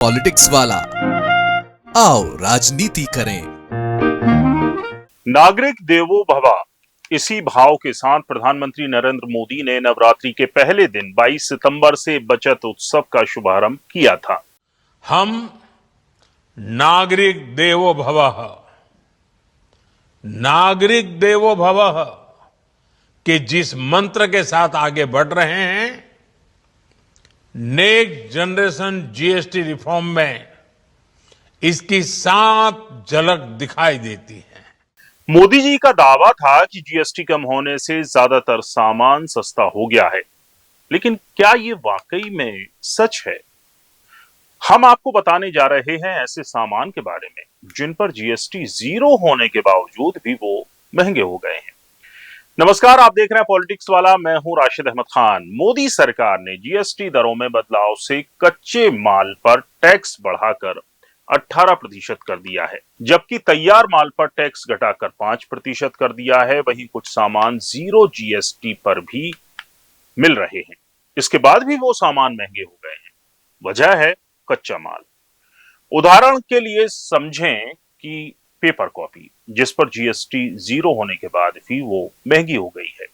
Politics वाला, आओ राजनीति करें। नागरिक देवो भव, इसी भाव के साथ प्रधानमंत्री नरेंद्र मोदी ने नवरात्रि के पहले दिन 22 सितंबर से बचत उत्सव का शुभारंभ किया था। हम नागरिक देवो भवः, नागरिक देवो भवः के जिस मंत्र के साथ आगे बढ़ रहे हैं, नेक्स्ट जनरेशन जीएसटी रिफॉर्म में इसकी साफ झलक दिखाई देती है। मोदी जी का दावा था कि जीएसटी कम होने से ज्यादातर सामान सस्ता हो गया है, लेकिन क्या ये वाकई में सच है? हम आपको बताने जा रहे हैं ऐसे सामान के बारे में जिन पर जीएसटी जीरो होने के बावजूद भी वो महंगे हो गए हैं। नमस्कार, आप देख रहे हैं पॉलिटिक्स वाला, मैं हूं राशिद अहमद खान। मोदी सरकार ने जीएसटी दरों में बदलाव से कच्चे माल पर टैक्स बढ़ाकर 18% कर दिया है, जबकि तैयार माल पर टैक्स घटाकर 5% कर दिया है। वहीं कुछ सामान जीरो जीएसटी पर भी मिल रहे हैं, इसके बाद भी वो सामान महंगे हो गए हैं। वजह है कच्चा माल। उदाहरण के लिए समझें कि पेपर कॉपी, जिस पर जीएसटी जीरो होने के बाद भी वो महंगी हो गई है,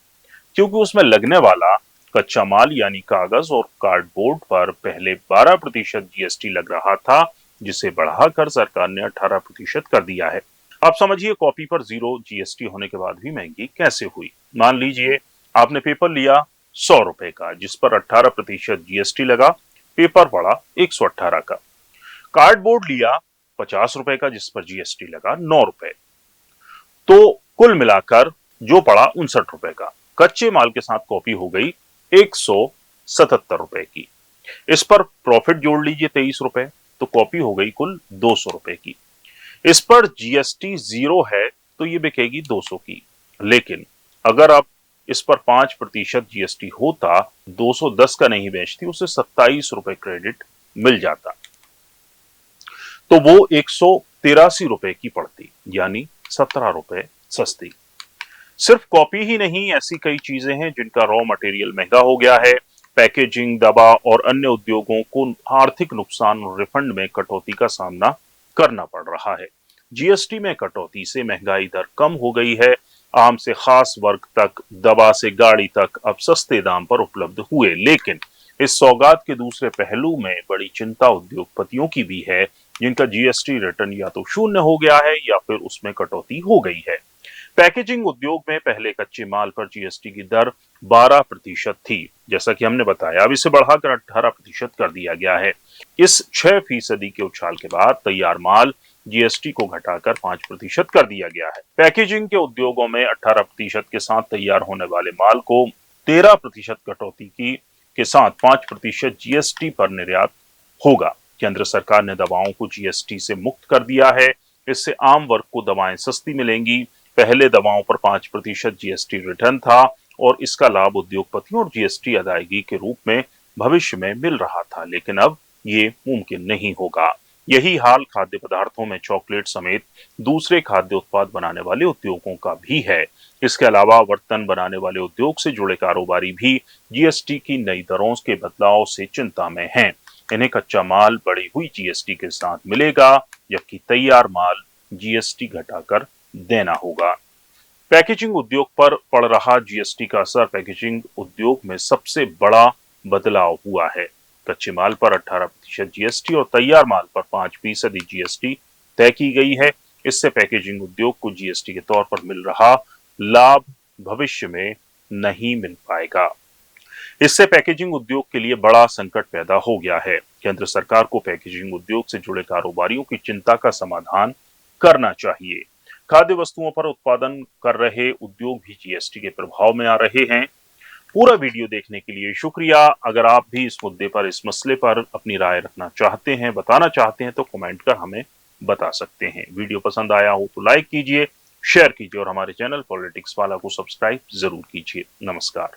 क्योंकि उसमें लगने वाला कच्चा माल यानी कागज और कार्डबोर्ड पर पहले 12% जीएसटी लग रहा था, जिसे बढ़ाकर सरकार ने 18% कर दिया है। अब समझिए कॉपी पर जीरो जीएसटी होने के बाद भी महंगी कैसे हुई। मान लीजिए आपने पेपर लिया 100 रुपए का, जिस पर 18% जीएसटी लगा, पेपर पड़ा 118 का। कार्डबोर्ड लिया 50 रुपए का, जिस पर जीएसटी लगा 9 रुपए, तो कुल मिलाकर जो पड़ा 59 रुपए का। कच्चे माल के साथ कॉपी हो गई 177 रुपए की। इस पर प्रॉफिट जोड़ लीजिए 23 रुपए, तो कॉपी हो गई कुल 200 रुपए की। इस पर जीएसटी जीरो है तो ये बिकेगी 200 की, लेकिन अगर अब इस पर 5% जीएसटी होता, 210 का नहीं बेचती, उसे 27 रुपए क्रेडिट मिल जाता, तो वो 183 रुपए की पड़ती, यानी 17 रुपए सस्ती। सिर्फ कॉपी ही नहीं, ऐसी कई चीजें हैं जिनका रॉ मटेरियल महंगा हो गया है। पैकेजिंग, दवा और अन्य उद्योगों को आर्थिक नुकसान और रिफंड में कटौती का सामना करना पड़ रहा है। जीएसटी में कटौती से महंगाई दर कम हो गई है। आम से खास वर्ग तक, दवा से गाड़ी तक अब सस्ते दाम पर उपलब्ध हुए। लेकिन इस सौगात के दूसरे पहलू में बड़ी चिंता उद्योगपतियों की भी है, जिनका जीएसटी रिटर्न या तो शून्य हो गया है या फिर उसमें कटौती हो गई है। पैकेजिंग उद्योग में पहले कच्चे माल पर जीएसटी की दर 12% थी, जैसा कि हमने बताया। अब इसे बढ़ाकर 18% कर दिया गया है। इस 6% के उछाल के बाद तैयार माल जीएसटी को घटाकर 5% कर दिया गया है। पैकेजिंग के उद्योगों में 18% के साथ तैयार होने वाले माल को 13% कटौती की के साथ 5% जीएसटी पर निर्यात होगा। केंद्र सरकार ने दवाओं को जीएसटी से मुक्त कर दिया है। इससे आम वर्ग को दवाएं सस्ती मिलेंगी। पहले दवाओं पर 5% जीएसटी रिटर्न था और इसका लाभ उद्योगपतियों और जीएसटी अदायगी के रूप में भविष्य में मिल रहा था, लेकिन अब ये मुमकिन नहीं होगा। यही हाल खाद्य पदार्थों में चॉकलेट समेत दूसरे खाद्य उत्पाद बनाने वाले उद्योगों का भी है। इसके अलावा बर्तन बनाने वाले उद्योग से जुड़े कारोबारी भी जीएसटी की नई दरों के बदलाव से चिंता में हैं। इन्हें कच्चा माल बढ़ी हुई जीएसटी के साथ मिलेगा, जबकि तैयार माल जीएसटी घटाकर देना होगा। पैकेजिंग उद्योग पर पड़ रहा जीएसटी का असर पैकेजिंग उद्योग में सबसे बड़ा बदलाव हुआ है। कच्चे माल पर 18% जीएसटी और तैयार माल पर 5% जीएसटी तय की गई है। इससे पैकेजिंग उद्योग को जीएसटी के तौर पर मिल रहा लाभ भविष्य में नहीं मिल पाएगा। इससे पैकेजिंग उद्योग के लिए बड़ा संकट पैदा हो गया है। केंद्र सरकार को पैकेजिंग उद्योग से जुड़े कारोबारियों की चिंता का समाधान करना चाहिए। खाद्य वस्तुओं पर उत्पादन कर रहे उद्योग भी जीएसटी के प्रभाव में आ रहे हैं। पूरा वीडियो देखने के लिए शुक्रिया। अगर आप भी इस मुद्दे पर, इस मसले पर अपनी राय रखना चाहते हैं, बताना चाहते हैं, तो कमेंट कर हमें बता सकते हैं। वीडियो पसंद आया हो तो लाइक कीजिए, शेयर कीजिए और हमारे चैनल पॉलिटिक्स वाला को सब्सक्राइब जरूर कीजिए। नमस्कार।